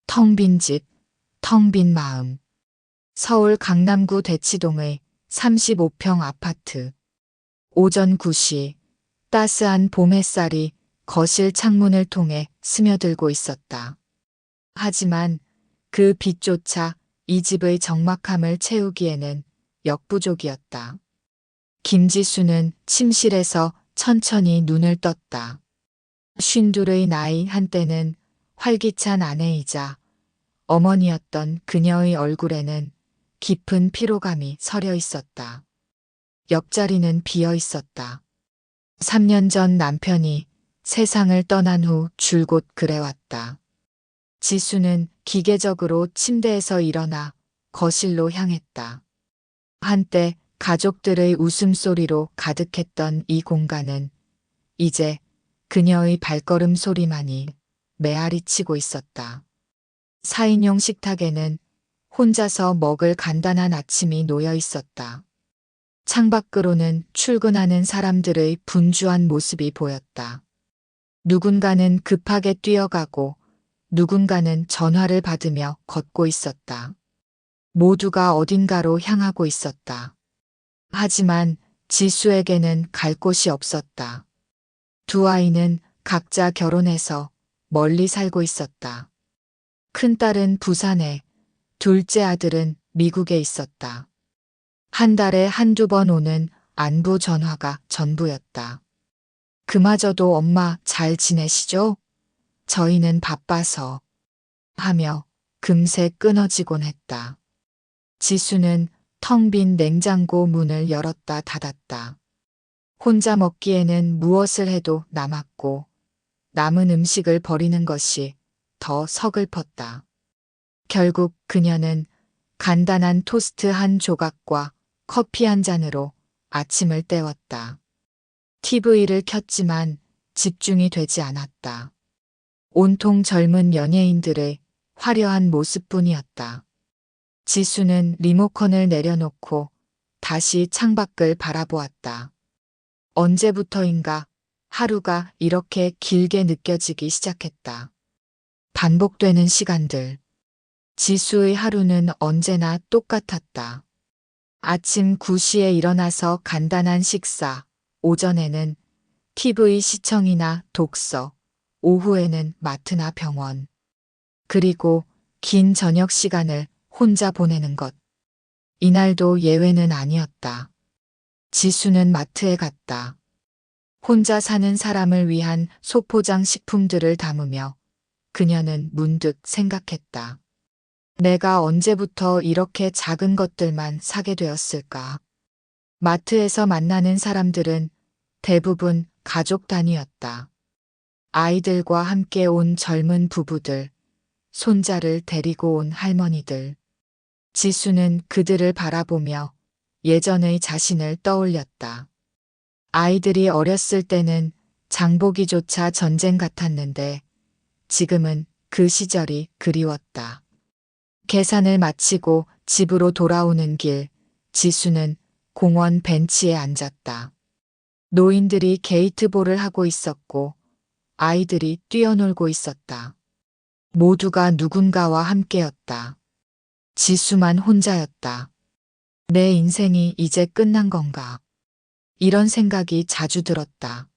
텅 빈 집, 텅 빈 마음. 서울 강남구 대치동의 35평 아파트. 오전 9시, 따스한 봄 햇살이 거실 창문을 통해 스며들고 있었다. 하지만 그 빛조차 이 집의 적막함을 채우기에는 역부족이었다. 김지수는 침실에서 천천히 눈을 떴다. 쉰둘의 나이 한때는 활기찬 아내이자 어머니였던 그녀의 얼굴에는 깊은 피로감이 서려 있었다. 옆자리는 비어 있었다. 3년 전 남편이 세상을 떠난 후 줄곧 그래왔다. 지수는 기계적으로 침대에서 일어나 거실로 향했다. 한때 가족들의 웃음소리로 가득했던 이 공간은 이제 그녀의 발걸음 소리만이 메아리 치고 있었다. 4인용 식탁에는 혼자서 먹을 간단한 아침이 놓여 있었다. 창밖으로는 출근하는 사람들의 분주한 모습이 보였다. 누군가는 급하게 뛰어가고 누군가는 전화를 받으며 걷고 있었다. 모두가 어딘가로 향하고 있었다. 하지만 지수에게는 갈 곳이 없었다. 두 아이는 각자 결혼해서 멀리 살고 있었다. 큰딸은 부산에, 둘째 아들은 미국에 있었다. 한 달에 한두 번 오는 안부 전화가 전부였다. 그마저도 엄마 잘 지내시죠? 저희는 바빠서 하며 금세 끊어지곤 했다. 지수는 텅 빈 냉장고 문을 열었다 닫았다. 혼자 먹기에는 무엇을 해도 남았고 남은 음식을 버리는 것이 더 서글펐다. 결국 그녀는 간단한 토스트 한 조각과 커피 한 잔으로 아침을 때웠다. TV를 켰지만 집중이 되지 않았다. 온통 젊은 연예인들의 화려한 모습뿐이었다. 지수는 리모컨을 내려놓고 다시 창밖을 바라보았다. 언제부터인가 하루가 이렇게 길게 느껴지기 시작했다. 반복되는 시간들. 지수의 하루는 언제나 똑같았다. 아침 9시에 일어나서 간단한 식사, 오전에는 TV 시청이나 독서, 오후에는 마트나 병원. 그리고 긴 저녁 시간을 혼자 보내는 것. 이날도 예외는 아니었다. 지수는 마트에 갔다. 혼자 사는 사람을 위한 소포장 식품들을 담으며 그녀는 문득 생각했다. 내가 언제부터 이렇게 작은 것들만 사게 되었을까? 마트에서 만나는 사람들은 대부분 가족 단위였다. 아이들과 함께 온 젊은 부부들, 손자를 데리고 온 할머니들. 지수는 그들을 바라보며 예전의 자신을 떠올렸다. 아이들이 어렸을 때는 장보기조차 전쟁 같았는데 지금은 그 시절이 그리웠다. 계산을 마치고 집으로 돌아오는 길, 지수는 공원 벤치에 앉았다. 노인들이 게이트볼을 하고 있었고 아이들이 뛰어놀고 있었다. 모두가 누군가와 함께였다. 지수만 혼자였다. 내 인생이 이제 끝난 건가? 이런 생각이 자주 들었다.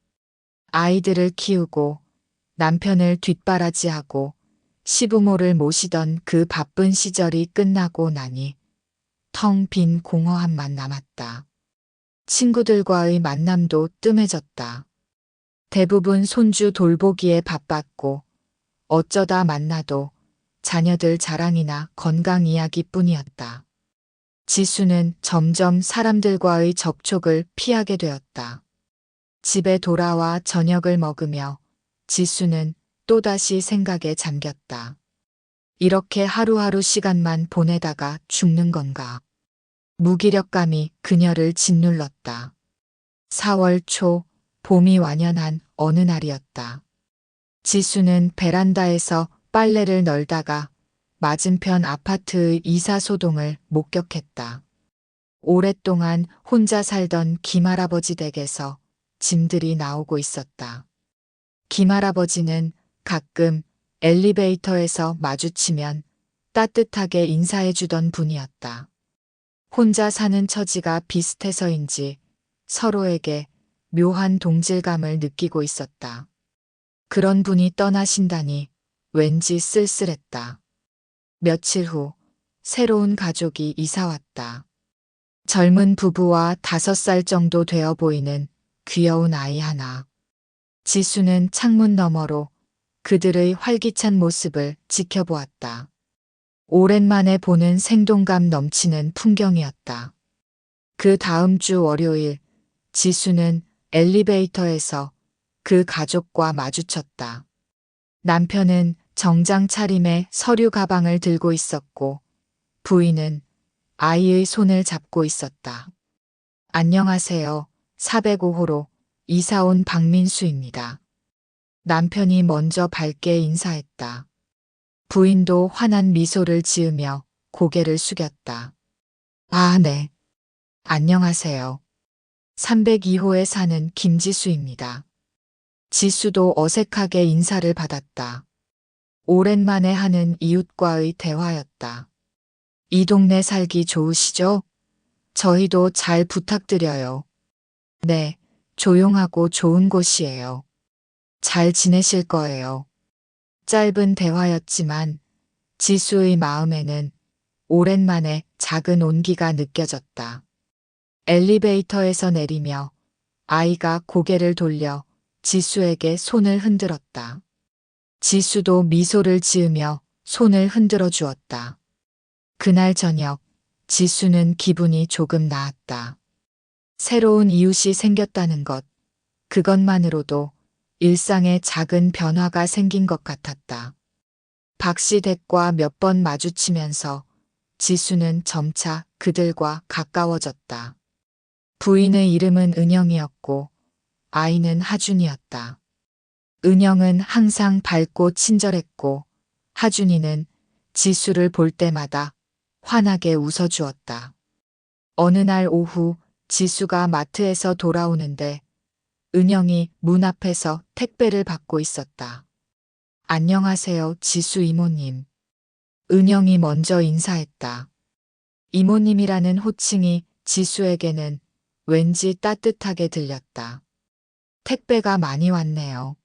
아이들을 키우고 남편을 뒷바라지하고 시부모를 모시던 그 바쁜 시절이 끝나고 나니 텅 빈 공허함만 남았다. 친구들과의 만남도 뜸해졌다. 대부분 손주 돌보기에 바빴고 어쩌다 만나도 자녀들 자랑이나 건강 이야기뿐이었다. 지수는 점점 사람들과의 접촉을 피하게 되었다. 집에 돌아와 저녁을 먹으며 지수는 또다시 생각에 잠겼다. 이렇게 하루하루 시간만 보내다가 죽는 건가? 무기력감이 그녀를 짓눌렀다. 4월 초 봄이 완연한 어느 날이었다. 지수는 베란다에서 빨래를 널다가 맞은편 아파트의 이사 소동을 목격했다. 오랫동안 혼자 살던 김할아버지 댁에서 짐들이 나오고 있었다. 김할아버지는 가끔 엘리베이터에서 마주치면 따뜻하게 인사해주던 분이었다. 혼자 사는 처지가 비슷해서인지 서로에게 묘한 동질감을 느끼고 있었다. 그런 분이 떠나신다니 왠지 쓸쓸했다. 며칠 후 새로운 가족이 이사왔다. 젊은 부부와 5살 정도 되어 보이는 귀여운 아이 하나. 지수는 창문 너머로 그들의 활기찬 모습을 지켜보았다. 오랜만에 보는 생동감 넘치는 풍경이었다. 그 다음 주 월요일, 지수는 엘리베이터에서 그 가족과 마주쳤다. 남편은 정장 차림에 서류 가방을 들고 있었고, 부인은 아이의 손을 잡고 있었다. 안녕하세요. 405호로 이사 온 박민수입니다. 남편이 먼저 밝게 인사했다. 부인도 환한 미소를 지으며 고개를 숙였다. 아, 네. 안녕하세요. 302호에 사는 김지수입니다. 지수도 어색하게 인사를 받았다. 오랜만에 하는 이웃과의 대화였다. 이 동네 살기 좋으시죠? 저희도 잘 부탁드려요. 네, 조용하고 좋은 곳이에요. 잘 지내실 거예요. 짧은 대화였지만 지수의 마음에는 오랜만에 작은 온기가 느껴졌다. 엘리베이터에서 내리며 아이가 고개를 돌려 지수에게 손을 흔들었다. 지수도 미소를 지으며 손을 흔들어 주었다. 그날 저녁 지수는 기분이 조금 나았다. 새로운 이웃이 생겼다는 것, 그것만으로도 일상에 작은 변화가 생긴 것 같았다. 박씨 댁과 몇 번 마주치면서 지수는 점차 그들과 가까워졌다. 부인의 이름은 은영이었고 아이는 하준이었다. 은영은 항상 밝고 친절했고 하준이는 지수를 볼 때마다 환하게 웃어주었다. 어느 날 오후 지수가 마트에서 돌아오는데 은영이 문 앞에서 택배를 받고 있었다. 안녕하세요, 지수 이모님. 은영이 먼저 인사했다. 이모님이라는 호칭이 지수에게는 왠지 따뜻하게 들렸다. 택배가 많이 왔네요.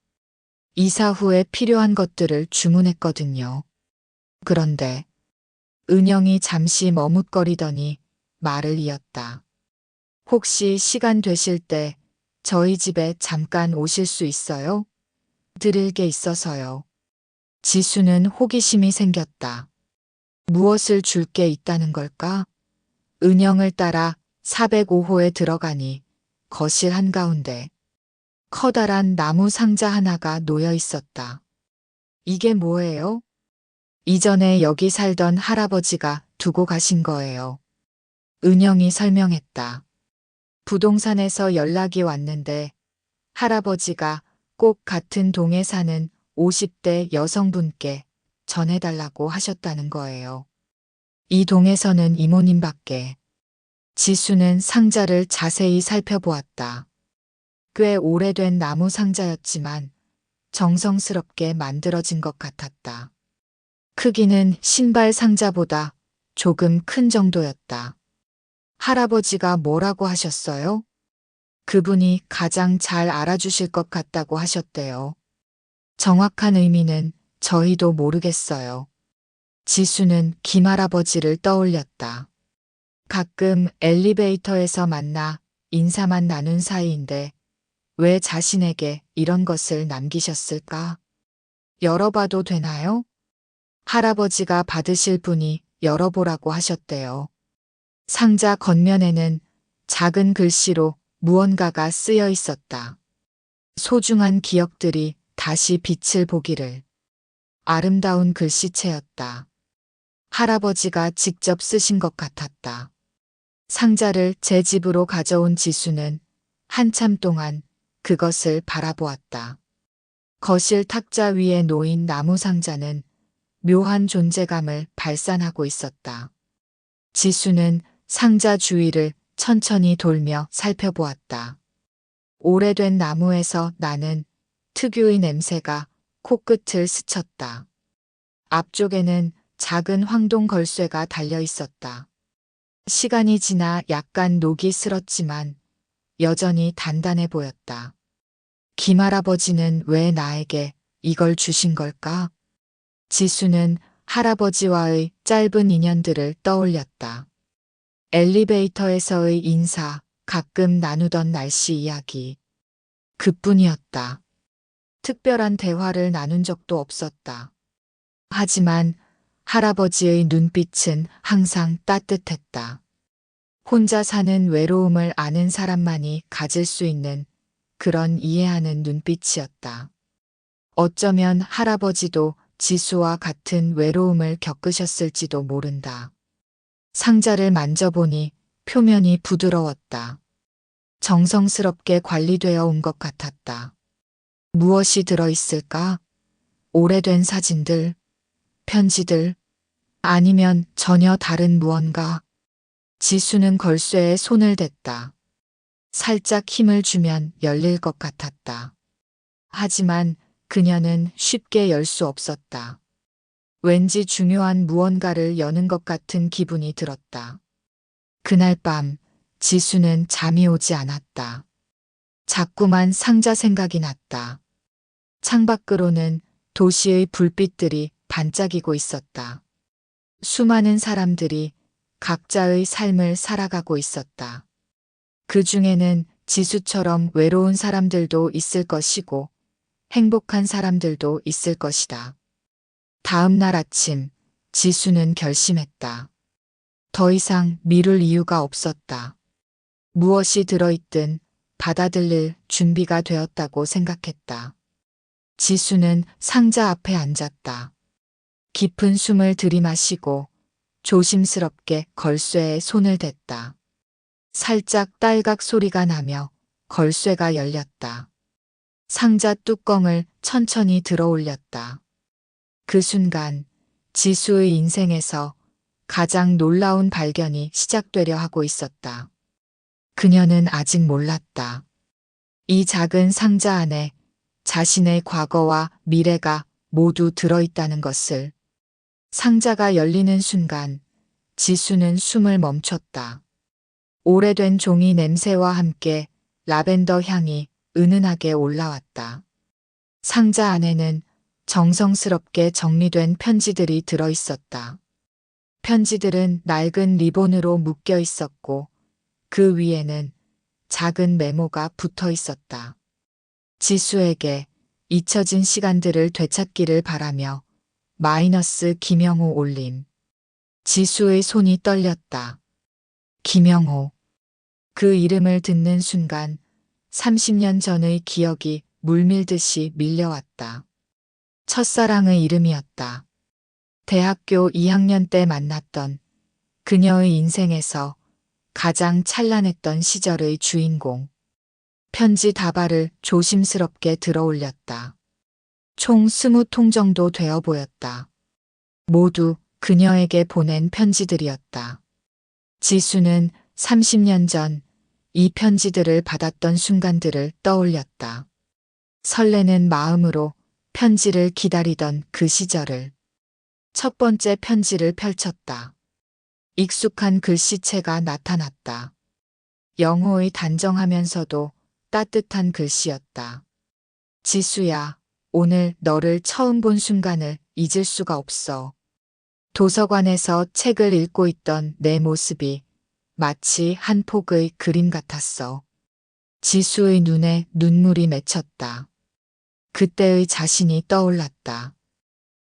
이사 후에 필요한 것들을 주문했거든요. 그런데 은영이 잠시 머뭇거리더니 말을 이었다. 혹시 시간 되실 때 저희 집에 잠깐 오실 수 있어요? 드릴 게 있어서요. 지수는 호기심이 생겼다. 무엇을 줄 게 있다는 걸까? 은영을 따라 405호에 들어가니 거실 한가운데 커다란 나무 상자 하나가 놓여 있었다. 이게 뭐예요? 이전에 여기 살던 할아버지가 두고 가신 거예요. 은영이 설명했다. 부동산에서 연락이 왔는데 할아버지가 꼭 같은 동에 사는 50대 여성분께 전해달라고 하셨다는 거예요. 이 동에서는 이모님밖에. 지수는 상자를 자세히 살펴보았다. 꽤 오래된 나무 상자였지만 정성스럽게 만들어진 것 같았다. 크기는 신발 상자보다 조금 큰 정도였다. 할아버지가 뭐라고 하셨어요? 그분이 가장 잘 알아주실 것 같다고 하셨대요. 정확한 의미는 저희도 모르겠어요. 지수는 김할아버지를 떠올렸다. 가끔 엘리베이터에서 만나 인사만 나눈 사이인데 왜 자신에게 이런 것을 남기셨을까? 열어봐도 되나요? 할아버지가 받으실 분이 열어보라고 하셨대요. 상자 겉면에는 작은 글씨로 무언가가 쓰여 있었다. 소중한 기억들이 다시 빛을 보기를. 아름다운 글씨체였다. 할아버지가 직접 쓰신 것 같았다. 상자를 제 집으로 가져온 지수는 한참 동안 그것을 바라보았다. 거실 탁자 위에 놓인 나무 상자는 묘한 존재감을 발산하고 있었다. 지수는 상자 주위를 천천히 돌며 살펴보았다. 오래된 나무에서 나는 특유의 냄새가 코끝을 스쳤다. 앞쪽에는 작은 황동 걸쇠가 달려 있었다. 시간이 지나 약간 녹이 슬었지만 여전히 단단해 보였다. 김할아버지는 왜 나에게 이걸 주신 걸까? 지수는 할아버지와의 짧은 인연들을 떠올렸다. 엘리베이터에서의 인사, 가끔 나누던 날씨 이야기. 그뿐이었다. 특별한 대화를 나눈 적도 없었다. 하지만 할아버지의 눈빛은 항상 따뜻했다. 혼자 사는 외로움을 아는 사람만이 가질 수 있는 그런 이해하는 눈빛이었다. 어쩌면 할아버지도 지수와 같은 외로움을 겪으셨을지도 모른다. 상자를 만져보니 표면이 부드러웠다. 정성스럽게 관리되어 온 것 같았다. 무엇이 들어있을까? 오래된 사진들, 편지들, 아니면 전혀 다른 무언가. 지수는 걸쇠에 손을 댔다. 살짝 힘을 주면 열릴 것 같았다. 하지만 그녀는 쉽게 열 수 없었다. 왠지 중요한 무언가를 여는 것 같은 기분이 들었다. 그날 밤 지수는 잠이 오지 않았다. 자꾸만 상자 생각이 났다. 창밖으로는 도시의 불빛들이 반짝이고 있었다. 수많은 사람들이 각자의 삶을 살아가고 있었다. 그 중에는 지수처럼 외로운 사람들도 있을 것이고 행복한 사람들도 있을 것이다. 다음 날 아침 지수는 결심했다. 더 이상 미룰 이유가 없었다. 무엇이 들어있든 받아들일 준비가 되었다고 생각했다. 지수는 상자 앞에 앉았다. 깊은 숨을 들이마시고 조심스럽게 걸쇠에 손을 댔다. 살짝 딸각 소리가 나며 걸쇠가 열렸다. 상자 뚜껑을 천천히 들어 올렸다. 그 순간 지수의 인생에서 가장 놀라운 발견이 시작되려 하고 있었다. 그녀는 아직 몰랐다. 이 작은 상자 안에 자신의 과거와 미래가 모두 들어있다는 것을. 상자가 열리는 순간 지수는 숨을 멈췄다. 오래된 종이 냄새와 함께 라벤더 향이 은은하게 올라왔다. 상자 안에는 정성스럽게 정리된 편지들이 들어있었다. 편지들은 낡은 리본으로 묶여 있었고 그 위에는 작은 메모가 붙어 있었다. 지수에게 잊혀진 시간들을 되찾기를 바라며 마이너스 김영호 올림. 지수의 손이 떨렸다. 김영호. 그 이름을 듣는 순간 30년 전의 기억이 물밀듯이 밀려왔다. 첫사랑의 이름이었다. 대학교 2학년 때 만났던 그녀의 인생에서 가장 찬란했던 시절의 주인공. 편지 다발을 조심스럽게 들어 올렸다. 총 20통 정도 되어 보였다. 모두 그녀에게 보낸 편지들이었다. 지수는 30년 전 이 편지들을 받았던 순간들을 떠올렸다. 설레는 마음으로 편지를 기다리던 그 시절을. 첫 번째 편지를 펼쳤다. 익숙한 글씨체가 나타났다. 영호의 단정하면서도 따뜻한 글씨였다. 지수야, 오늘 너를 처음 본 순간을 잊을 수가 없어. 도서관에서 책을 읽고 있던 내 모습이 마치 한 폭의 그림 같았어. 지수의 눈에 눈물이 맺혔다. 그때의 자신이 떠올랐다.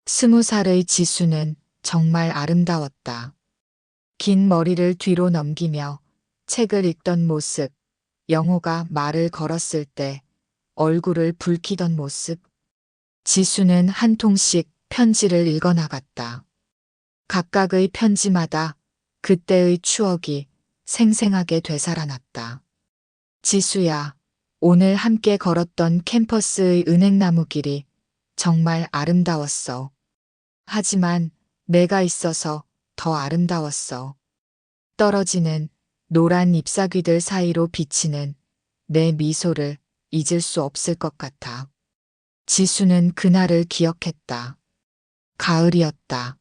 20살의 지수는 정말 아름다웠다. 긴 머리를 뒤로 넘기며 책을 읽던 모습, 영호가 말을 걸었을 때 얼굴을 붉히던 모습. 지수는 한 통씩 편지를 읽어나갔다. 각각의 편지마다 그때의 추억이 생생하게 되살아났다. 지수야, 오늘 함께 걸었던 캠퍼스의 은행나무 길이 정말 아름다웠어. 하지만 내가 있어서 더 아름다웠어. 떨어지는 노란 잎사귀들 사이로 비치는 내 미소를 잊을 수 없을 것 같아. 지수는 그날을 기억했다. 가을이었다.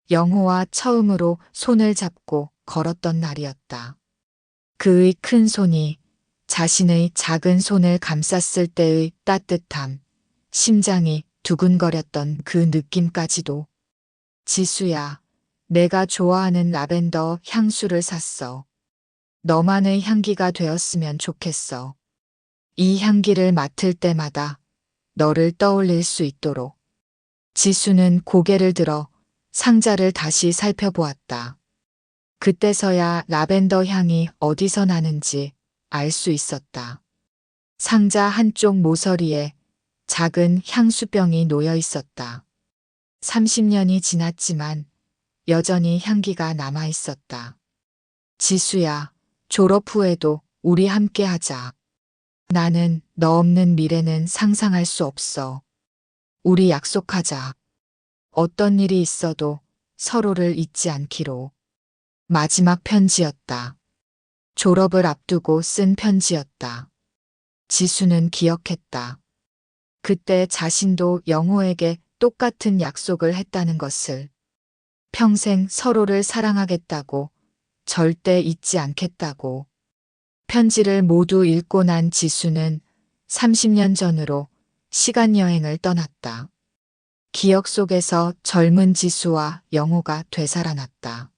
영호와 처음으로 손을 잡고 걸었던 날이었다. 그의 큰 손이 자신의 작은 손을 감쌌을 때의 따뜻함, 심장이 두근거렸던 그 느낌까지도. 지수야, 내가 좋아하는 라벤더 향수를 샀어. 너만의 향기가 되었으면 좋겠어. 이 향기를 맡을 때마다 너를 떠올릴 수 있도록. 지수는 고개를 들어 상자를 다시 살펴보았다. 그때서야 라벤더 향이 어디서 나는지 알 수 있었다. 상자 한쪽 모서리에 작은 향수병이 놓여 있었다. 30년이 지났지만 여전히 향기가 남아 있었다. 지수야, 졸업 후에도 우리 함께 하자. 나는 너 없는 미래는 상상할 수 없어. 우리 약속하자. 어떤 일이 있어도 서로를 잊지 않기로. 마지막 편지였다. 졸업을 앞두고 쓴 편지였다. 지수는 기억했다. 그때 자신도 영호에게 똑같은 약속을 했다는 것을. 평생 서로를 사랑하겠다고, 절대 잊지 않겠다고. 편지를 모두 읽고 난 지수는 30년 전으로 시간여행을 떠났다. 기억 속에서 젊은 지수와 영호가 되살아났다.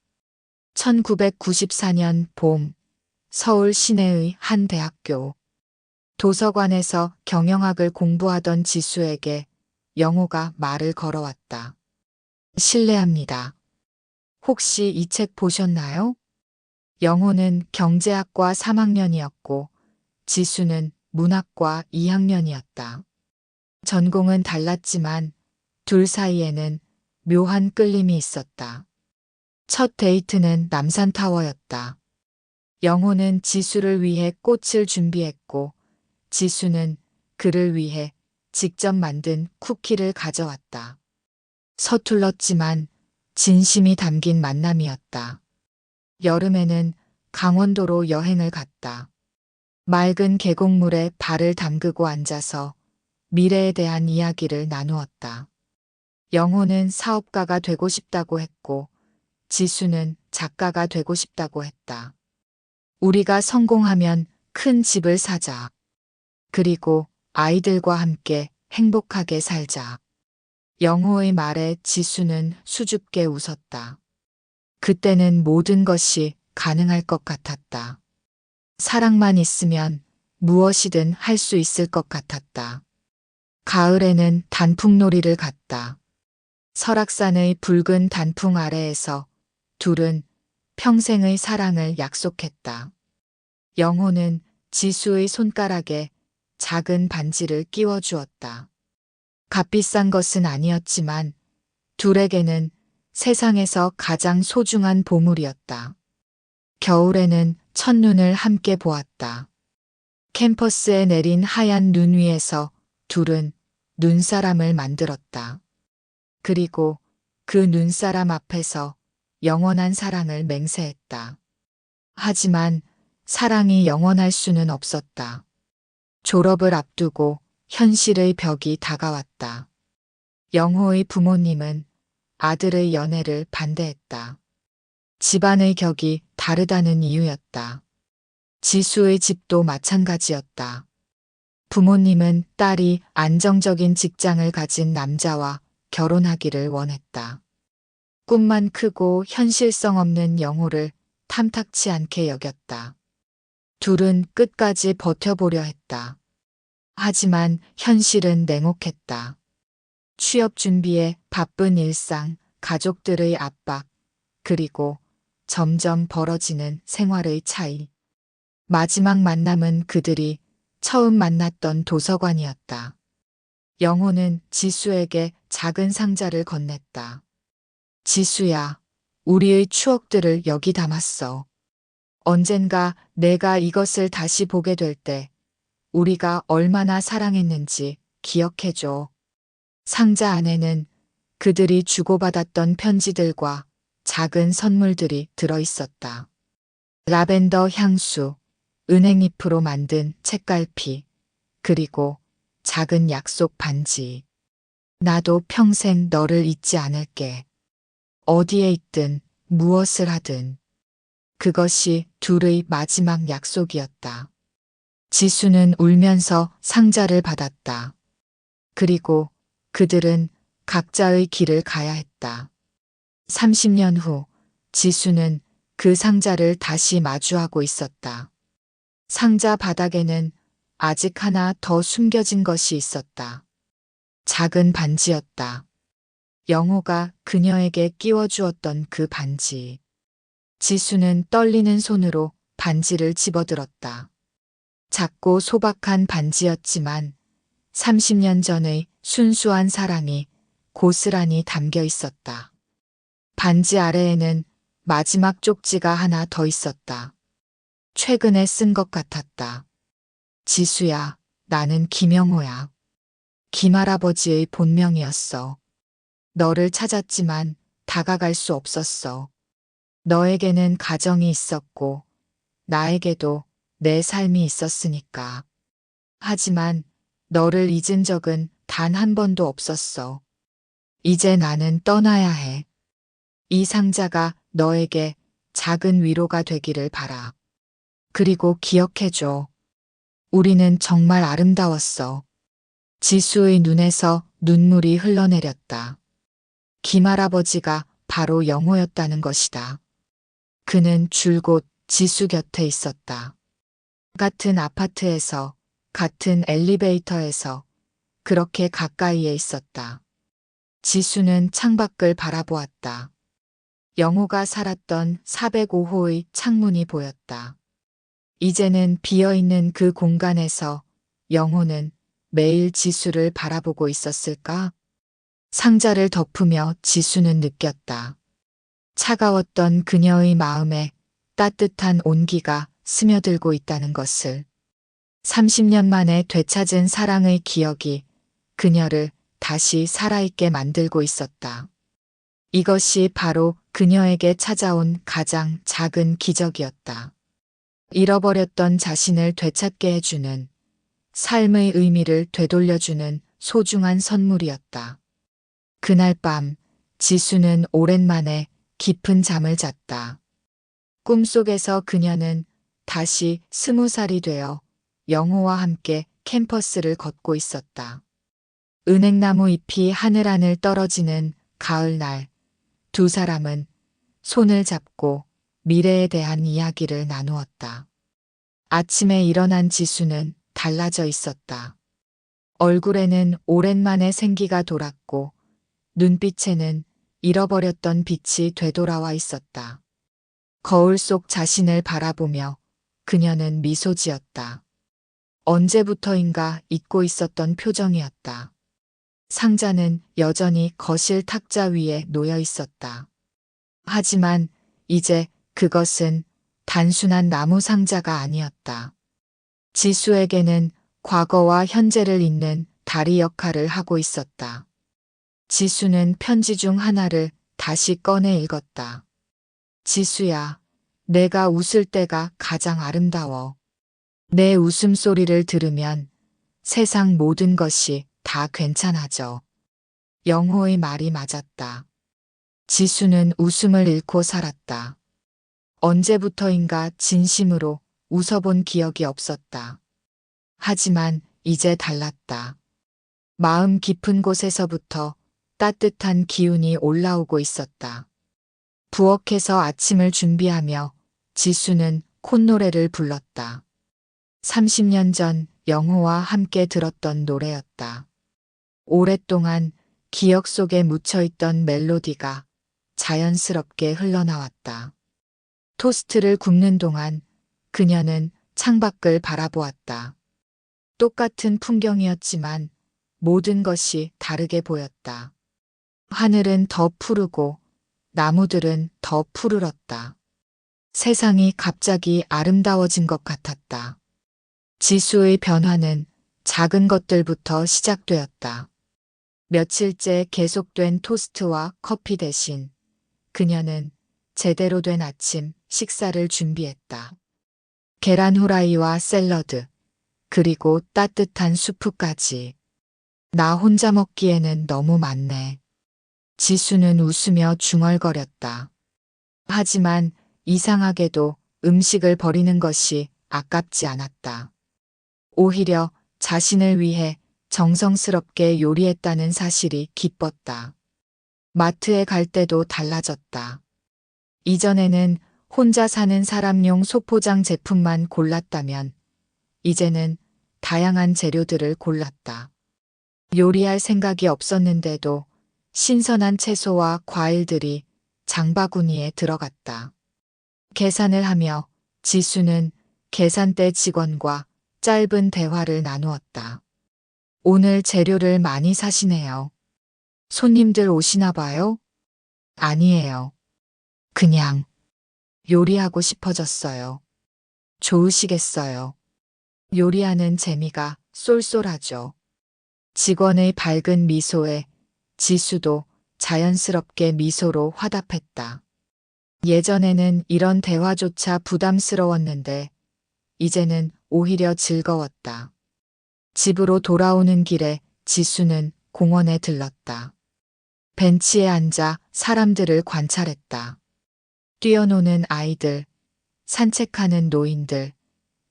1994년 봄, 서울 시내의 한 대학교. 도서관에서 경영학을 공부하던 지수에게 영호가 말을 걸어왔다. 실례합니다. 혹시 이 책 보셨나요? 영호는 경제학과 3학년이었고 지수는 문학과 2학년이었다. 전공은 달랐지만 둘 사이에는 묘한 끌림이 있었다. 첫 데이트는 남산타워였다. 영호는 지수를 위해 꽃을 준비했고 지수는 그를 위해 직접 만든 쿠키를 가져왔다. 서툴렀지만 진심이 담긴 만남이었다. 여름에는 강원도로 여행을 갔다. 맑은 계곡물에 발을 담그고 앉아서 미래에 대한 이야기를 나누었다. 영호는 사업가가 되고 싶다고 했고 지수는 작가가 되고 싶다고 했다. 우리가 성공하면 큰 집을 사자. 그리고 아이들과 함께 행복하게 살자. 영호의 말에 지수는 수줍게 웃었다. 그때는 모든 것이 가능할 것 같았다. 사랑만 있으면 무엇이든 할 수 있을 것 같았다. 가을에는 단풍놀이를 갔다. 설악산의 붉은 단풍 아래에서 둘은 평생의 사랑을 약속했다. 영호는 지수의 손가락에 작은 반지를 끼워주었다. 값비싼 것은 아니었지만 둘에게는 세상에서 가장 소중한 보물이었다. 겨울에는 첫눈을 함께 보았다. 캠퍼스에 내린 하얀 눈 위에서 둘은 눈사람을 만들었다. 그리고 그 눈사람 앞에서 영원한 사랑을 맹세했다. 하지만 사랑이 영원할 수는 없었다. 졸업을 앞두고 현실의 벽이 다가왔다. 영호의 부모님은 아들의 연애를 반대했다. 집안의 격이 다르다는 이유였다. 지수의 집도 마찬가지였다. 부모님은 딸이 안정적인 직장을 가진 남자와 결혼하기를 원했다. 꿈만 크고 현실성 없는 영호를 탐탁치 않게 여겼다. 둘은 끝까지 버텨보려 했다. 하지만 현실은 냉혹했다. 취업 준비에 바쁜 일상, 가족들의 압박, 그리고 점점 벌어지는 생활의 차이. 마지막 만남은 그들이 처음 만났던 도서관이었다. 영호는 지수에게 작은 상자를 건넸다. 지수야, 우리의 추억들을 여기 담았어. 언젠가 내가 이것을 다시 보게 될 때 우리가 얼마나 사랑했는지 기억해줘. 상자 안에는 그들이 주고받았던 편지들과 작은 선물들이 들어있었다. 라벤더 향수, 은행잎으로 만든 책갈피, 그리고 작은 약속 반지. 나도 평생 너를 잊지 않을게. 어디에 있든 무엇을 하든. 그것이 둘의 마지막 약속이었다. 지수는 울면서 상자를 받았다. 그리고 그들은 각자의 길을 가야 했다. 30년 후 지수는 그 상자를 다시 마주하고 있었다. 상자 바닥에는 아직 하나 더 숨겨진 것이 있었다. 작은 반지였다. 영호가 그녀에게 끼워주었던 그 반지. 지수는 떨리는 손으로 반지를 집어들었다. 작고 소박한 반지였지만 30년 전의 순수한 사랑이 고스란히 담겨 있었다. 반지 아래에는 마지막 쪽지가 하나 더 있었다. 최근에 쓴 것 같았다. 지수야, 나는 김영호야. 김할아버지의 본명이었어. 너를 찾았지만 다가갈 수 없었어. 너에게는 가정이 있었고, 나에게도 내 삶이 있었으니까. 하지만 너를 잊은 적은 단 한 번도 없었어. 이제 나는 떠나야 해. 이 상자가 너에게 작은 위로가 되기를 바라. 그리고 기억해줘. 우리는 정말 아름다웠어. 지수의 눈에서 눈물이 흘러내렸다. 김할아버지가 바로 영호였다는 것이다. 그는 줄곧 지수 곁에 있었다. 같은 아파트에서, 같은 엘리베이터에서 그렇게 가까이에 있었다. 지수는 창밖을 바라보았다. 영호가 살았던 405호의 창문이 보였다. 이제는 비어있는 그 공간에서 영호는 매일 지수를 바라보고 있었을까? 상자를 덮으며 지수는 느꼈다. 차가웠던 그녀의 마음에 따뜻한 온기가 스며들고 있다는 것을. 30년 만에 되찾은 사랑의 기억이 그녀를 다시 살아있게 만들고 있었다. 이것이 바로 그녀에게 찾아온 가장 작은 기적이었다. 잃어버렸던 자신을 되찾게 해주는, 삶의 의미를 되돌려주는 소중한 선물이었다. 그날 밤 지수는 오랜만에 깊은 잠을 잤다. 꿈속에서 그녀는 다시 20살이 되어 영호와 함께 캠퍼스를 걷고 있었다. 은행나무 잎이 하늘하늘 떨어지는 가을날, 두 사람은 손을 잡고 미래에 대한 이야기를 나누었다. 아침에 일어난 지수는 달라져 있었다. 얼굴에는 오랜만에 생기가 돌았고 눈빛에는 잃어버렸던 빛이 되돌아와 있었다. 거울 속 자신을 바라보며 그녀는 미소 지었다. 언제부터인가 잊고 있었던 표정이었다. 상자는 여전히 거실 탁자 위에 놓여 있었다. 하지만 이제 그것은 단순한 나무 상자가 아니었다. 지수에게는 과거와 현재를 잇는 다리 역할을 하고 있었다. 지수는 편지 중 하나를 다시 꺼내 읽었다. 지수야, 내가 웃을 때가 가장 아름다워. 내 웃음소리를 들으면 세상 모든 것이 다 괜찮아져. 영호의 말이 맞았다. 지수는 웃음을 잃고 살았다. 언제부터인가 진심으로 웃어본 기억이 없었다. 하지만 이제 달랐다. 마음 깊은 곳에서부터 따뜻한 기운이 올라오고 있었다. 부엌에서 아침을 준비하며 지수는 콧노래를 불렀다. 30년 전 영호와 함께 들었던 노래였다. 오랫동안 기억 속에 묻혀있던 멜로디가 자연스럽게 흘러나왔다. 토스트를 굽는 동안 그녀는 창밖을 바라보았다. 똑같은 풍경이었지만 모든 것이 다르게 보였다. 하늘은 더 푸르고 나무들은 더 푸르렀다. 세상이 갑자기 아름다워진 것 같았다. 지수의 변화는 작은 것들부터 시작되었다. 며칠째 계속된 토스트와 커피 대신 그녀는 제대로 된 아침 식사를 준비했다. 계란 후라이와 샐러드, 그리고 따뜻한 수프까지. 나 혼자 먹기에는 너무 많네. 지수는 웃으며 중얼거렸다. 하지만 이상하게도 음식을 버리는 것이 아깝지 않았다. 오히려 자신을 위해 정성스럽게 요리했다는 사실이 기뻤다. 마트에 갈 때도 달라졌다. 이전에는 혼자 사는 사람용 소포장 제품만 골랐다면 이제는 다양한 재료들을 골랐다. 요리할 생각이 없었는데도 신선한 채소와 과일들이 장바구니에 들어갔다. 계산을 하며 지수는 계산대 직원과 짧은 대화를 나누었다. 오늘 재료를 많이 사시네요. 손님들 오시나 봐요? 아니에요. 그냥 요리하고 싶어졌어요. 좋으시겠어요. 요리하는 재미가 쏠쏠하죠. 직원의 밝은 미소에 지수도 자연스럽게 미소로 화답했다. 예전에는 이런 대화조차 부담스러웠는데 이제는 오히려 즐거웠다. 집으로 돌아오는 길에 지수는 공원에 들렀다. 벤치에 앉아 사람들을 관찰했다. 뛰어노는 아이들, 산책하는 노인들,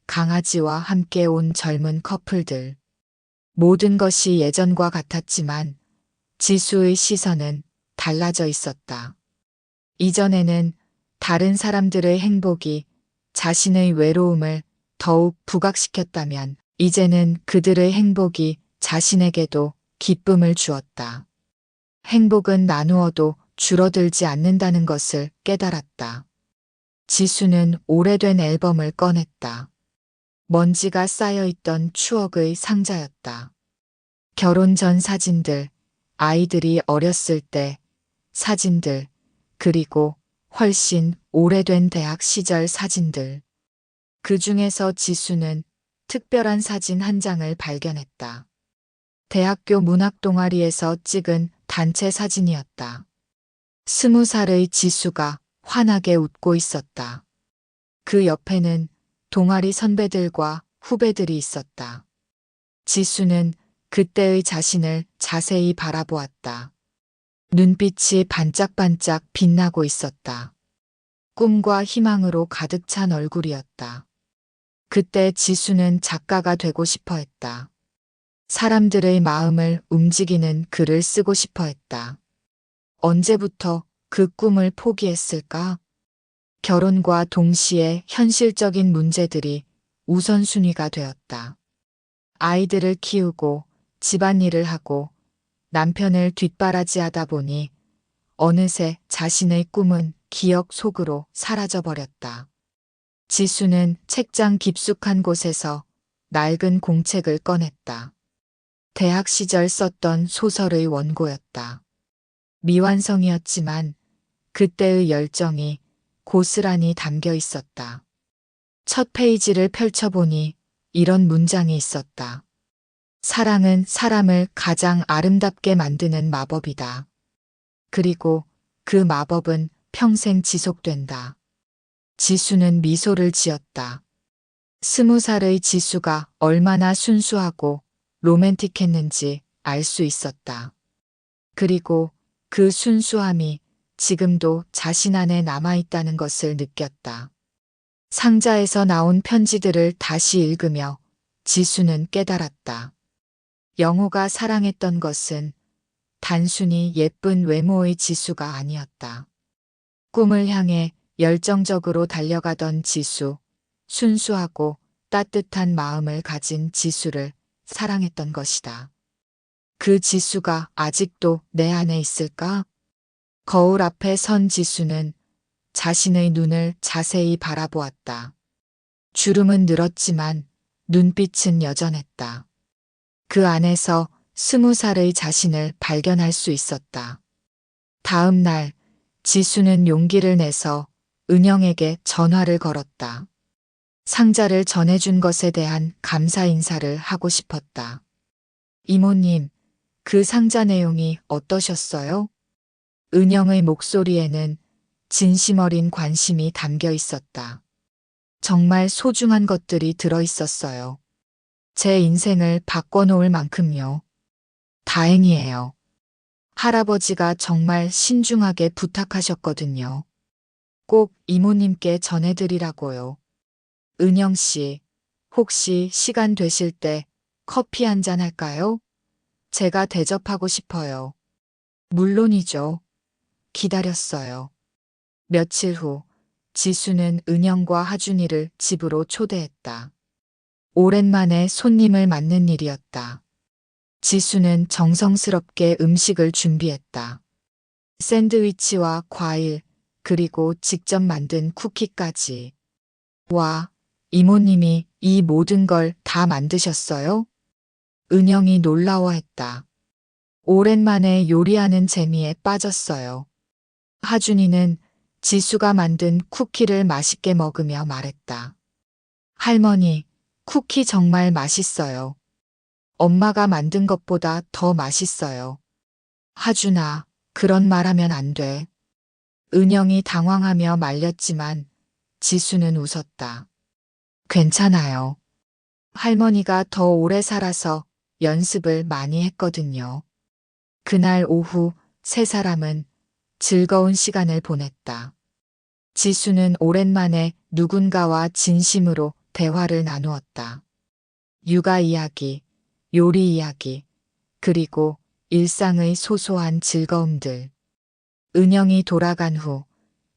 강아지와 함께 온 젊은 커플들. 모든 것이 예전과 같았지만 지수의 시선은 달라져 있었다. 이전에는 다른 사람들의 행복이 자신의 외로움을 더욱 부각시켰다면 이제는 그들의 행복이 자신에게도 기쁨을 주었다. 행복은 나누어도 줄어들지 않는다는 것을 깨달았다. 지수는 오래된 앨범을 꺼냈다. 먼지가 쌓여있던 추억의 상자였다. 결혼 전 사진들, 아이들이 어렸을 때 사진들, 그리고 훨씬 오래된 대학 시절 사진들. 그 중에서 지수는 특별한 사진 한 장을 발견했다. 대학교 문학 동아리에서 찍은 단체 사진이었다. 20살의 지수가 환하게 웃고 있었다. 그 옆에는 동아리 선배들과 후배들이 있었다. 지수는 그때의 자신을 자세히 바라보았다. 눈빛이 반짝반짝 빛나고 있었다. 꿈과 희망으로 가득 찬 얼굴이었다. 그때 지수는 작가가 되고 싶어 했다. 사람들의 마음을 움직이는 글을 쓰고 싶어 했다. 언제부터 그 꿈을 포기했을까? 결혼과 동시에 현실적인 문제들이 우선순위가 되었다. 아이들을 키우고 집안일을 하고 남편을 뒷바라지하다 보니 어느새 자신의 꿈은 기억 속으로 사라져 버렸다. 지수는 책장 깊숙한 곳에서 낡은 공책을 꺼냈다. 대학 시절 썼던 소설의 원고였다. 미완성이었지만 그때의 열정이 고스란히 담겨 있었다. 첫 페이지를 펼쳐보니 이런 문장이 있었다. 사랑은 사람을 가장 아름답게 만드는 마법이다. 그리고 그 마법은 평생 지속된다. 지수는 미소를 지었다. 20살의 지수가 얼마나 순수하고 로맨틱했는지 알 수 있었다. 그리고 그 순수함이 지금도 자신 안에 남아있다는 것을 느꼈다. 상자에서 나온 편지들을 다시 읽으며 지수는 깨달았다. 영호가 사랑했던 것은 단순히 예쁜 외모의 지수가 아니었다. 꿈을 향해 열정적으로 달려가던 지수, 순수하고 따뜻한 마음을 가진 지수를 사랑했던 것이다. 그 지수가 아직도 내 안에 있을까? 거울 앞에 선 지수는 자신의 눈을 자세히 바라보았다. 주름은 늘었지만 눈빛은 여전했다. 그 안에서 20살의 자신을 발견할 수 있었다. 다음 날 지수는 용기를 내서 은영에게 전화를 걸었다. 상자를 전해준 것에 대한 감사 인사를 하고 싶었다. 이모님, 그 상자 내용이 어떠셨어요? 은영의 목소리에는 진심 어린 관심이 담겨 있었다. 정말 소중한 것들이 들어 있었어요. 제 인생을 바꿔놓을 만큼요. 다행이에요. 할아버지가 정말 신중하게 부탁하셨거든요. 꼭 이모님께 전해드리라고요. 은영 씨, 혹시 시간 되실 때 커피 한 잔 할까요? 제가 대접하고 싶어요. 물론이죠. 기다렸어요. 며칠 후, 지수는 은영과 하준이를 집으로 초대했다. 오랜만에 손님을 맞는 일이었다. 지수는 정성스럽게 음식을 준비했다. 샌드위치와 과일, 그리고 직접 만든 쿠키까지. 와, 이모님이 이 모든 걸 다 만드셨어요? 은영이 놀라워했다. 오랜만에 요리하는 재미에 빠졌어요. 하준이는 지수가 만든 쿠키를 맛있게 먹으며 말했다. 할머니, 쿠키 정말 맛있어요. 엄마가 만든 것보다 더 맛있어요. 하준아, 그런 말 하면 안 돼. 은영이 당황하며 말렸지만 지수는 웃었다. 괜찮아요. 할머니가 더 오래 살아서 연습을 많이 했거든요. 그날 오후 세 사람은 즐거운 시간을 보냈다. 지수는 오랜만에 누군가와 진심으로 대화를 나누었다. 육아 이야기, 요리 이야기, 그리고 일상의 소소한 즐거움들. 은영이 돌아간 후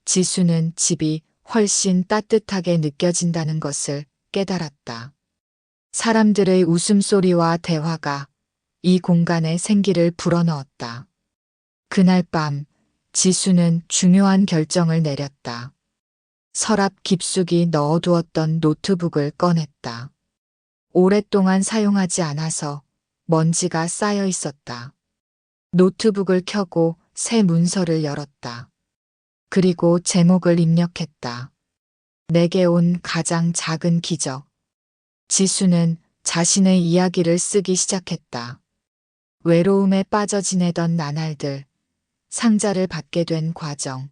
지수는 집이 훨씬 따뜻하게 느껴진다는 것을 깨달았다. 사람들의 웃음소리와 대화가 이 공간에 생기를 불어넣었다. 그날 밤 지수는 중요한 결정을 내렸다. 서랍 깊숙이 넣어두었던 노트북을 꺼냈다. 오랫동안 사용하지 않아서 먼지가 쌓여 있었다. 노트북을 켜고 새 문서를 열었다. 그리고 제목을 입력했다. 내게 온 가장 작은 기적. 지수는 자신의 이야기를 쓰기 시작했다. 외로움에 빠져 지내던 나날들, 상자를 받게 된 과정,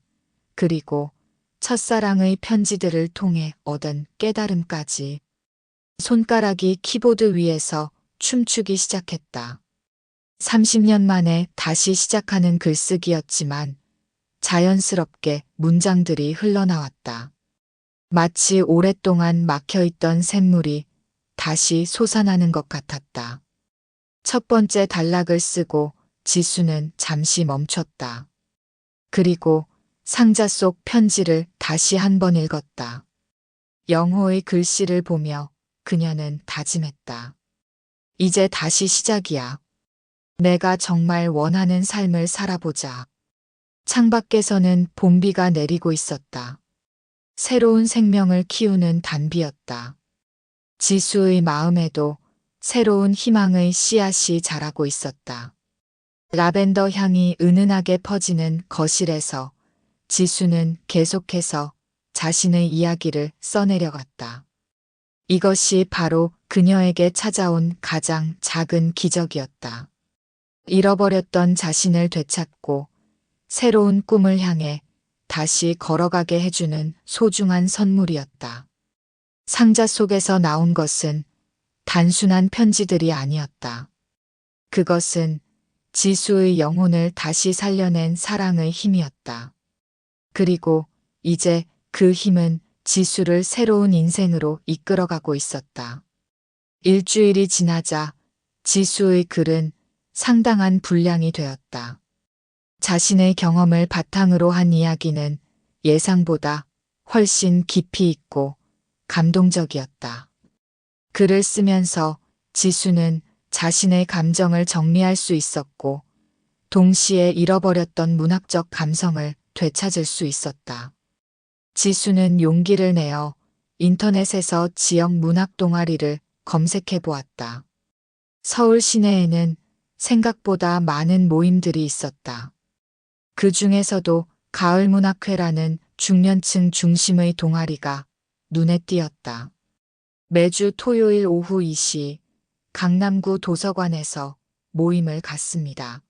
그리고 첫사랑의 편지들을 통해 얻은 깨달음까지. 손가락이 키보드 위에서 춤추기 시작했다. 30년 만에 다시 시작하는 글쓰기였지만 자연스럽게 문장들이 흘러나왔다. 마치 오랫동안 막혀있던 샘물이 다시 솟아나는 것 같았다. 첫 번째 단락을 쓰고 지수는 잠시 멈췄다. 그리고 상자 속 편지를 다시 한 번 읽었다. 영호의 글씨를 보며 그녀는 다짐했다. 이제 다시 시작이야. 내가 정말 원하는 삶을 살아보자. 창밖에서는 봄비가 내리고 있었다. 새로운 생명을 키우는 단비였다. 지수의 마음에도 새로운 희망의 씨앗이 자라고 있었다. 라벤더 향이 은은하게 퍼지는 거실에서 지수는 계속해서 자신의 이야기를 써내려갔다. 이것이 바로 그녀에게 찾아온 가장 작은 기적이었다. 잃어버렸던 자신을 되찾고 새로운 꿈을 향해 다시 걸어가게 해주는 소중한 선물이었다. 상자 속에서 나온 것은 단순한 편지들이 아니었다. 그것은 지수의 영혼을 다시 살려낸 사랑의 힘이었다. 그리고 이제 그 힘은 지수를 새로운 인생으로 이끌어가고 있었다. 일주일이 지나자 지수의 글은 상당한 분량이 되었다. 자신의 경험을 바탕으로 한 이야기는 예상보다 훨씬 깊이 있고 감동적이었다. 글을 쓰면서 지수는 자신의 감정을 정리할 수 있었고 동시에 잃어버렸던 문학적 감성을 되찾을 수 있었다. 지수는 용기를 내어 인터넷에서 지역 문학 동아리를 검색해 보았다. 서울 시내에는 생각보다 많은 모임들이 있었다. 그 중에서도 가을문학회라는 중년층 중심의 동아리가 눈에 띄었다. 매주 토요일 오후 2시 강남구 도서관에서 모임을 갖습니다.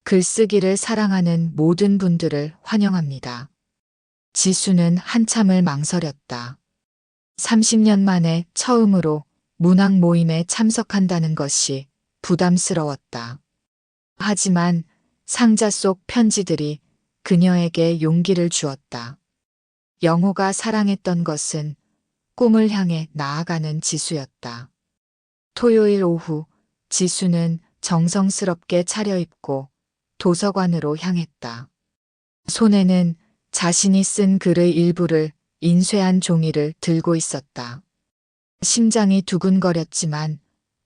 글쓰기를 사랑하는 모든 분들을 환영합니다. 지수는 한참을 망설였다. 30년 만에 처음으로 문학 모임에 참석한다는 것이 부담스러웠다. 하지만 상자 속 편지들이 그녀에게 용기를 주었다. 영호가 사랑했던 것은 꿈을 향해 나아가는 지수였다. 토요일 오후 지수는 정성스럽게 차려입고 도서관으로 향했다. 손에는 자신이 쓴 글의 일부를 인쇄한 종이를 들고 있었다. 심장이 두근거렸지만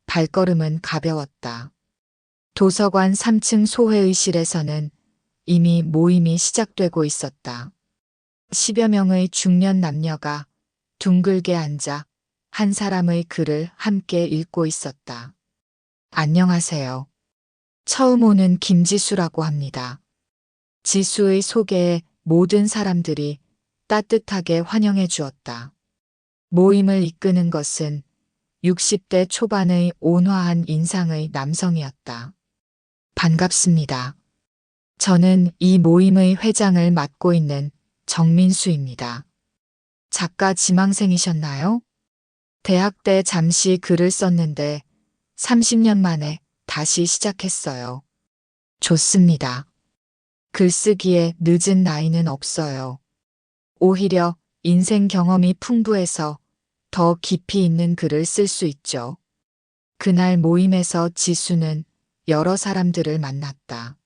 발걸음은 가벼웠다. 도서관 3층 소회의실에서는 이미 모임이 시작되고 있었다. 10여 명의 중년 남녀가 둥글게 앉아 한 사람의 글을 함께 읽고 있었다. 안녕하세요. 처음 오는 김지수라고 합니다. 지수의 소개에 모든 사람들이 따뜻하게 환영해 주었다. 모임을 이끄는 것은 60대 초반의 온화한 인상의 남성이었다. 반갑습니다. 저는 이 모임의 회장을 맡고 있는 정민수입니다. 작가 지망생이셨나요? 대학 때 잠시 글을 썼는데 30년 만에 다시 시작했어요. 좋습니다. 글쓰기에 늦은 나이는 없어요. 오히려 인생 경험이 풍부해서 더 깊이 있는 글을 쓸 수 있죠. 그날 모임에서 지수는 여러 사람들을 만났다.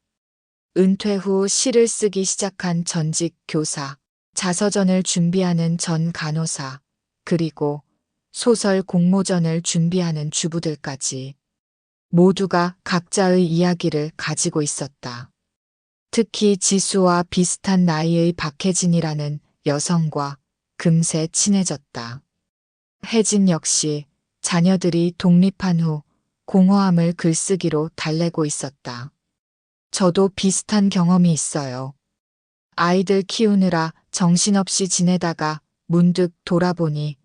은퇴 후 시를 쓰기 시작한 전직 교사, 자서전을 준비하는 전 간호사, 그리고 소설 공모전을 준비하는 주부들까지 모두가 각자의 이야기를 가지고 있었다. 특히 지수와 비슷한 나이의 박혜진이라는 여성과 금세 친해졌다. 혜진 역시 자녀들이 독립한 후 공허함을 글쓰기로 달래고 있었다. 저도 비슷한 경험이 있어요. 아이들 키우느라 정신없이 지내다가 문득 돌아보니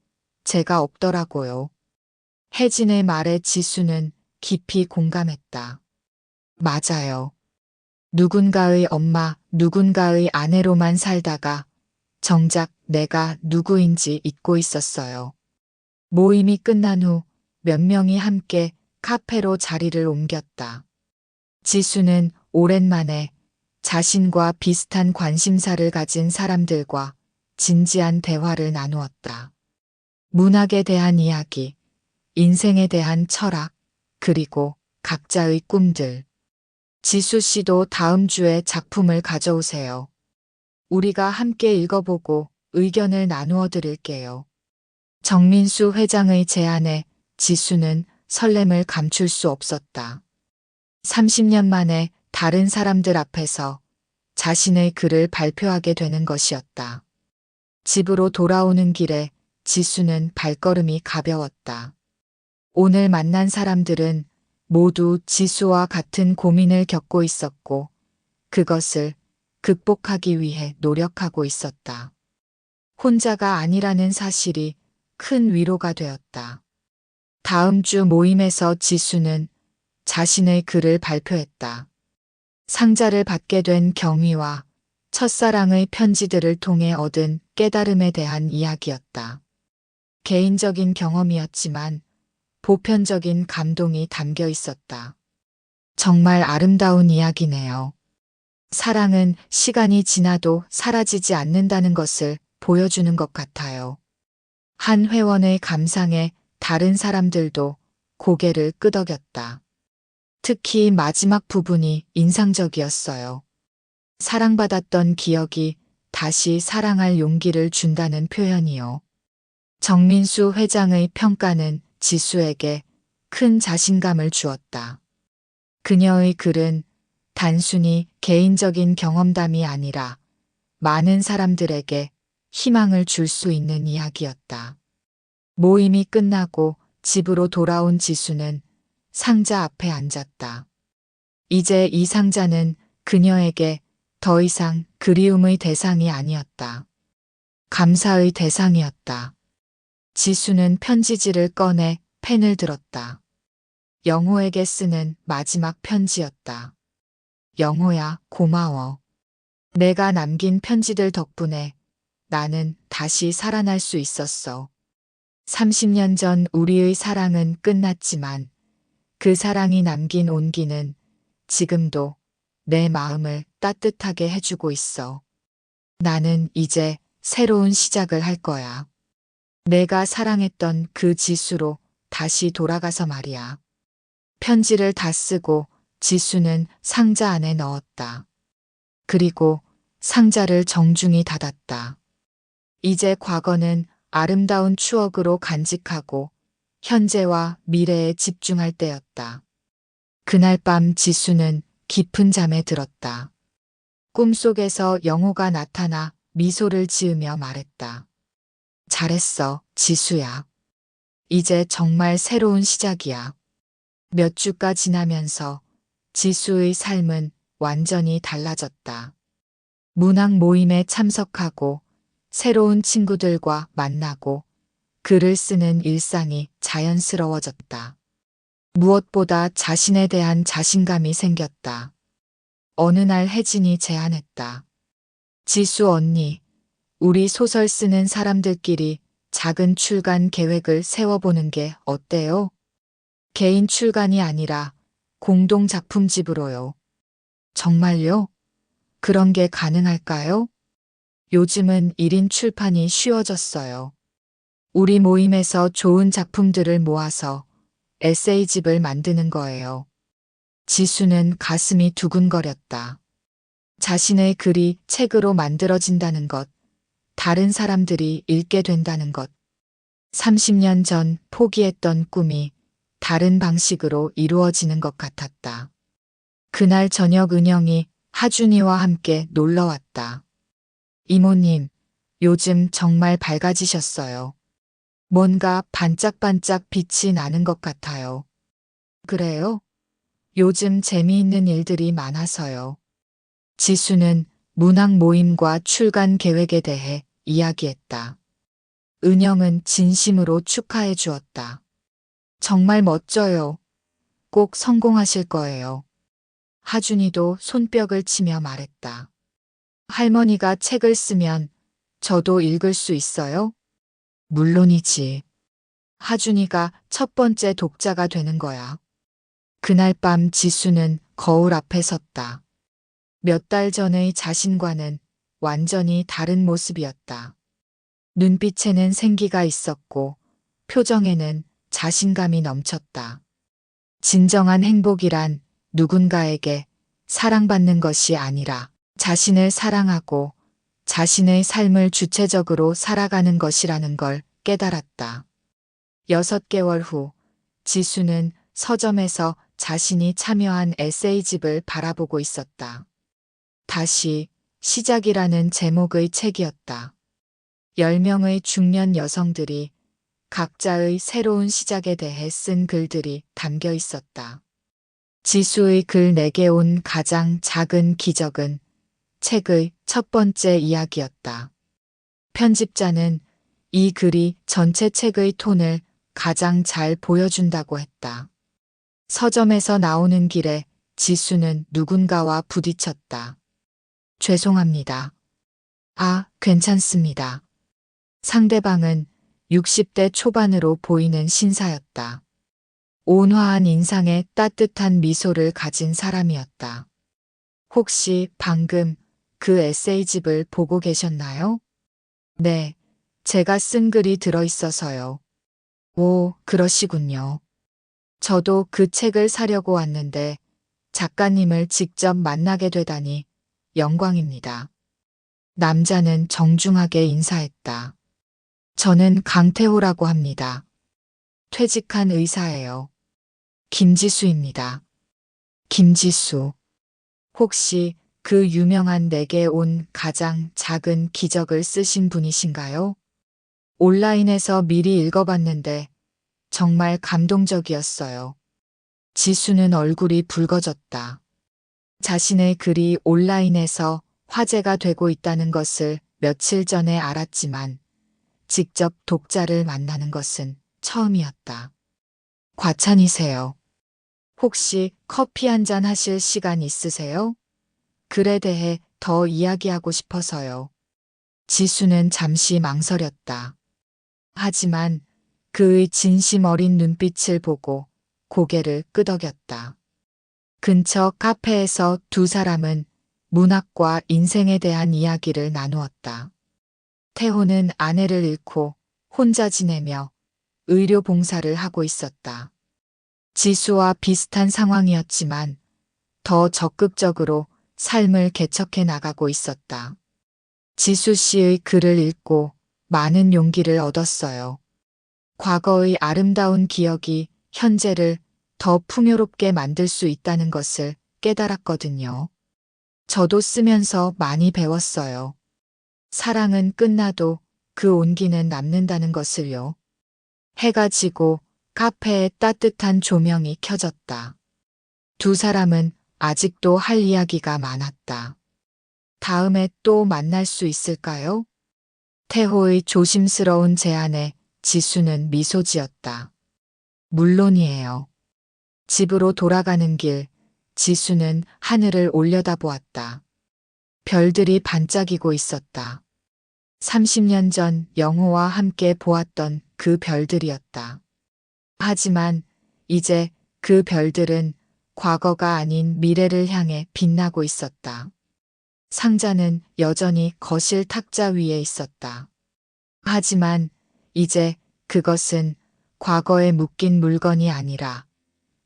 제가 없더라고요. 혜진의 말에 지수는 깊이 공감했다. 맞아요. 누군가의 엄마, 누군가의 아내로만 살다가 정작 내가 누구인지 잊고 있었어요. 모임이 끝난 후 몇 명이 함께 카페로 자리를 옮겼다. 지수는 오랜만에 자신과 비슷한 관심사를 가진 사람들과 진지한 대화를 나누었다. 문학에 대한 이야기, 인생에 대한 철학, 그리고 각자의 꿈들. 지수 씨도 다음 주에 작품을 가져오세요. 우리가 함께 읽어보고 의견을 나누어 드릴게요. 정민수 회장의 제안에 지수는 설렘을 감출 수 없었다. 30년 만에 다른 사람들 앞에서 자신의 글을 발표하게 되는 것이었다. 집으로 돌아오는 길에 지수는 발걸음이 가벼웠다. 오늘 만난 사람들은 모두 지수와 같은 고민을 겪고 있었고 그것을 극복하기 위해 노력하고 있었다. 혼자가 아니라는 사실이 큰 위로가 되었다. 다음 주 모임에서 지수는 자신의 글을 발표했다. 상자를 받게 된 경위와 첫사랑의 편지들을 통해 얻은 깨달음에 대한 이야기였다. 개인적인 경험이었지만 보편적인 감동이 담겨 있었다. 정말 아름다운 이야기네요. 사랑은 시간이 지나도 사라지지 않는다는 것을 보여주는 것 같아요. 한 회원의 감상에 다른 사람들도 고개를 끄덕였다. 특히 마지막 부분이 인상적이었어요. 사랑받았던 기억이 다시 사랑할 용기를 준다는 표현이요. 정민수 회장의 평가는 지수에게 큰 자신감을 주었다. 그녀의 글은 단순히 개인적인 경험담이 아니라 많은 사람들에게 희망을 줄 수 있는 이야기였다. 모임이 끝나고 집으로 돌아온 지수는 상자 앞에 앉았다. 이제 이 상자는 그녀에게 더 이상 그리움의 대상이 아니었다. 감사의 대상이었다. 지수는 편지지를 꺼내 펜을 들었다. 영호에게 쓰는 마지막 편지였다. 영호야, 고마워. 내가 남긴 편지들 덕분에 나는 다시 살아날 수 있었어. 30년 전 우리의 사랑은 끝났지만 그 사랑이 남긴 온기는 지금도 내 마음을 따뜻하게 해주고 있어. 나는 이제 새로운 시작을 할 거야. 내가 사랑했던 그 지수로 다시 돌아가서 말이야. 편지를 다 쓰고 지수는 상자 안에 넣었다. 그리고 상자를 정중히 닫았다. 이제 과거는 아름다운 추억으로 간직하고 현재와 미래에 집중할 때였다. 그날 밤 지수는 깊은 잠에 들었다. 꿈속에서 영호가 나타나 미소를 지으며 말했다. 잘했어, 지수야. 이제 정말 새로운 시작이야. 몇 주가 지나면서 지수의 삶은 완전히 달라졌다. 문학 모임에 참석하고 새로운 친구들과 만나고 글을 쓰는 일상이 자연스러워졌다. 무엇보다 자신에 대한 자신감이 생겼다. 어느 날 혜진이 제안했다. 지수 언니, 우리 소설 쓰는 사람들끼리 작은 출간 계획을 세워보는 게 어때요? 개인 출간이 아니라 공동 작품집으로요. 정말요? 그런 게 가능할까요? 요즘은 1인 출판이 쉬워졌어요. 우리 모임에서 좋은 작품들을 모아서 에세이집을 만드는 거예요. 지수는 가슴이 두근거렸다. 자신의 글이 책으로 만들어진다는 것, 다른 사람들이 읽게 된다는 것. 30년 전 포기했던 꿈이 다른 방식으로 이루어지는 것 같았다. 그날 저녁 은영이 하준이와 함께 놀러 왔다. 이모님, 요즘 정말 밝아지셨어요. 뭔가 반짝반짝 빛이 나는 것 같아요. 그래요? 요즘 재미있는 일들이 많아서요. 지수는 문학 모임과 출간 계획에 대해 이야기했다. 은영은 진심으로 축하해 주었다. 정말 멋져요. 꼭 성공하실 거예요. 하준이도 손뼉을 치며 말했다. 할머니가 책을 쓰면 저도 읽을 수 있어요? 물론이지. 하준이가 첫 번째 독자가 되는 거야. 그날 밤 지수는 거울 앞에 섰다. 몇 달 전의 자신과는 완전히 다른 모습이었다. 눈빛에는 생기가 있었고 표정에는 자신감이 넘쳤다. 진정한 행복이란 누군가에게 사랑받는 것이 아니라 자신을 사랑하고 자신의 삶을 주체적으로 살아가는 것이라는 걸 깨달았다. 6개월 후 지수는 서점에서 자신이 참여한 에세이집을 바라보고 있었다. 다시 시작이라는 제목의 책이었다. 10명의 중년 여성들이 각자의 새로운 시작에 대해 쓴 글들이 담겨 있었다. 지수의 글 내게 온 가장 작은 기적은 책의 첫 번째 이야기였다. 편집자는 이 글이 전체 책의 톤을 가장 잘 보여준다고 했다. 서점에서 나오는 길에 지수는 누군가와 부딪혔다. 죄송합니다. 아, 괜찮습니다. 상대방은 60대 초반으로 보이는 신사였다. 온화한 인상에 따뜻한 미소를 가진 사람이었다. 혹시 방금 그 에세이집을 보고 계셨나요? 네, 제가 쓴 글이 들어있어서요. 오, 그러시군요. 저도 그 책을 사려고 왔는데 작가님을 직접 만나게 되다니 영광입니다. 남자는 정중하게 인사했다. 저는 강태호라고 합니다. 퇴직한 의사예요. 김지수입니다. 김지수. 혹시 그 유명한 내게 온 가장 작은 기적을 쓰신 분이신가요? 온라인에서 미리 읽어봤는데 정말 감동적이었어요. 지수는 얼굴이 붉어졌다. 자신의 글이 온라인에서 화제가 되고 있다는 것을 며칠 전에 알았지만 직접 독자를 만나는 것은 처음이었다. 과찬이세요. 혹시 커피 한 잔 하실 시간 있으세요? 글에 대해 더 이야기하고 싶어서요. 지수는 잠시 망설였다. 하지만 그의 진심 어린 눈빛을 보고 고개를 끄덕였다. 근처 카페에서 두 사람은 문학과 인생에 대한 이야기를 나누었다. 태호는 아내를 잃고 혼자 지내며 의료 봉사를 하고 있었다. 지수와 비슷한 상황이었지만 더 적극적으로 삶을 개척해 나가고 있었다. 지수 씨의 글을 읽고 많은 용기를 얻었어요. 과거의 아름다운 기억이 현재를 더 풍요롭게 만들 수 있다는 것을 깨달았거든요. 저도 쓰면서 많이 배웠어요. 사랑은 끝나도 그 온기는 남는다는 것을요. 해가 지고 카페에 따뜻한 조명이 켜졌다. 두 사람은 아직도 할 이야기가 많았다. 다음에 또 만날 수 있을까요? 태호의 조심스러운 제안에 지수는 미소 지었다. 물론이에요. 집으로 돌아가는 길, 지수는 하늘을 올려다보았다. 별들이 반짝이고 있었다. 30년 전 영호와 함께 보았던 그 별들이었다. 하지만 이제 그 별들은 과거가 아닌 미래를 향해 빛나고 있었다. 상자는 여전히 거실 탁자 위에 있었다. 하지만 이제 그것은 과거에 묶인 물건이 아니라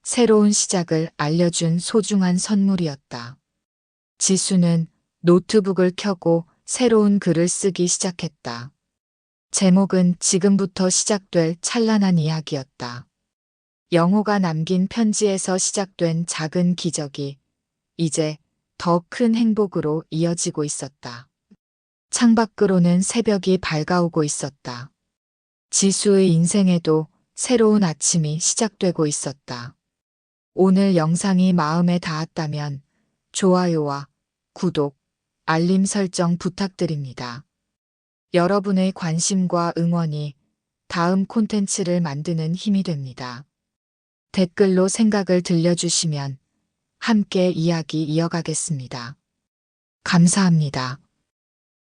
새로운 시작을 알려준 소중한 선물이었다. 지수는 노트북을 켜고 새로운 글을 쓰기 시작했다. 제목은 지금부터 시작될 찬란한 이야기였다. 영호가 남긴 편지에서 시작된 작은 기적이 이제 더 큰 행복으로 이어지고 있었다. 창밖으로는 새벽이 밝아오고 있었다. 지수의 인생에도 새로운 아침이 시작되고 있었다. 오늘 영상이 마음에 닿았다면 좋아요와 구독, 알림 설정 부탁드립니다. 여러분의 관심과 응원이 다음 콘텐츠를 만드는 힘이 됩니다. 댓글로 생각을 들려주시면 함께 이야기 이어가겠습니다. 감사합니다.